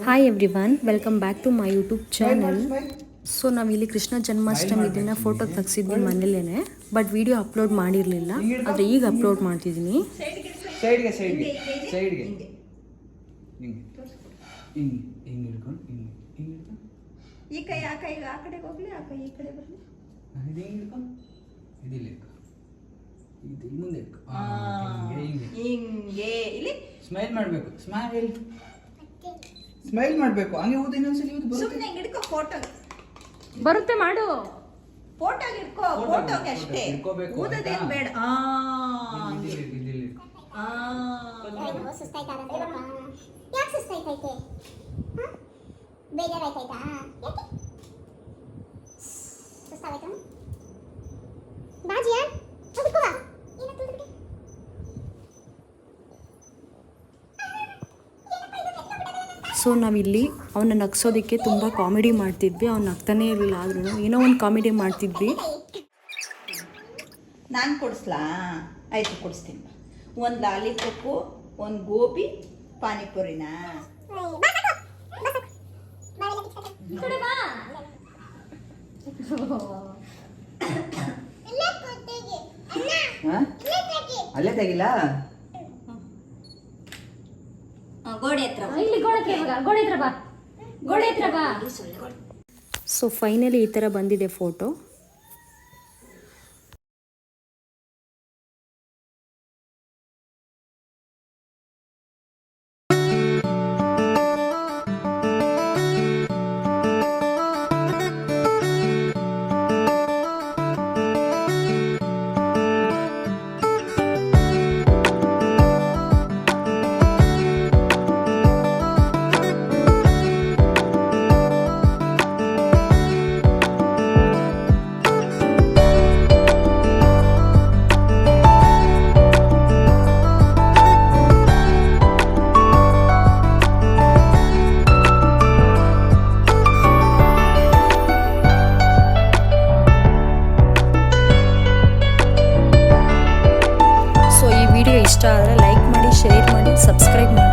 Hi everyone, welcome back to my YouTube channel. So ನಾವಿಲ್ಲಿ ಕೃಷ್ಣ ಜನ್ಮಾಷ್ಟಮಿ ದಿನ photo ತೆಗ್ಸಿದ್ವಿ ಮನೇಲೇನೆ, ಬಟ್ ವಿಡಿಯೋ ಅಪ್ಲೋಡ್ ಮಾಡಿರಲಿಲ್ಲ. ಆದರೆ ಈಗ ಅಪ್ಲೋಡ್ ಮಾಡ್ತಿದ್ದೀನಿ. ಸೈಡ್ಗೆ ಸೈಡ್ಗೆ ಸೈಡ್ಗೆ ಹಿಂಗೆ ಹಿಂಗೆ ಹಿಂಗೆ ಹಿಡ್ಕೊಂಡು ಹಿಂಗೆ ಹಿಂಗೆ ಹಿಡ್ಕೊಂಡು ಈ ಕೈ ಆ ಕೈ ಆ ಕಡೆಗೆ ಹೋಗ್ಲಿ, ಆ ಕೈ ಈ ಕಡೆ ಬರಲಿ. ಇದು ಹಿಂಗೆ ಹಿಡ್ಕೊಂಡು ಇದಿಲ್ಲ ಹಿಡ್ಕೊ, ಇದು ಮುಂದೆ ಹಿಡ್ಕೊ. ಹಿಂಗೆ ಹಿಂಗೆ ಇಲ್ಲಿ ಸ್ಮೈಲ್ ಮಾಡಬೇಕು. ಸ್ಮೈಲ್ ಮಾಡಬೇಕು. ಹಂಗೆ ಊದು, ಇನ್ನೊಂದ್ಸಲಿ ಊದು. ಬರುತ್ತೆ. ಸುಮ್ಮನೆ ಹಿಡ್ಕೊ. ಫೋಟೋ ಬರುತ್ತೆ, ಮಾಡು. ಫೋಟೋಗೆ ಹಿಡ್ಕೊ, ಫೋಟೋಗೆ ಅಷ್ಟೇ. ಊದೋದೇನು ಬೇಡ. ಇದಿಲ್ಲ ಹಿಡ್ಕೊ. ಯಾಕೆ ಸುಸ್ತಾಯ್ತೈತೆ? ಬೇಜಾರಾಯ್ತಾಯ್ತಾ? ಯಾಕೆ ಸುಸ್ತಾಯ್ತು? ಬಾಜಿಯಾ ಅದಕ್ಕೂ ಬಾ. ಸೊ ನಾವಿಲ್ಲಿ ಅವನ್ನ ನಗ್ಸೋದಕ್ಕೆ ತುಂಬ ಕಾಮಿಡಿ ಮಾಡ್ತಿದ್ವಿ. ಅವ್ನು ನಗ್ತಾನೇ ಇರಲಿಲ್ಲ, ಆದ್ರೂ ಏನೋ ಒಂದು ಕಾಮಿಡಿ ಮಾಡ್ತಿದ್ವಿ. ನಾನು ಕೊಡಿಸ್ಲಾ? ಆಯ್ತು, ಕೊಡಿಸ್ತೀನಿ. ಒಂದು ಲಾಲಿಪಾಪು, ಒಂದು ಗೋಬಿ, ಪಾನಿಪುರಿನಾ? ಅಲ್ಲೇ ತೆಗಿಲ್ಲ. ಗೋಡೆ ಹತ್ರ ಬಾ. ಸೊ ಫೈನಲಿ ಈ ಥರ ಬಂದಿದೆ ಫೋಟೋ. ಇಷ್ಟ ಆದರೆ ಲೈಕ್ ಮಾಡಿ, ಶೇರ್ ಮಾಡಿ, ಸಬ್ಸ್ಕ್ರೈಬ್ ಮಾಡಿ.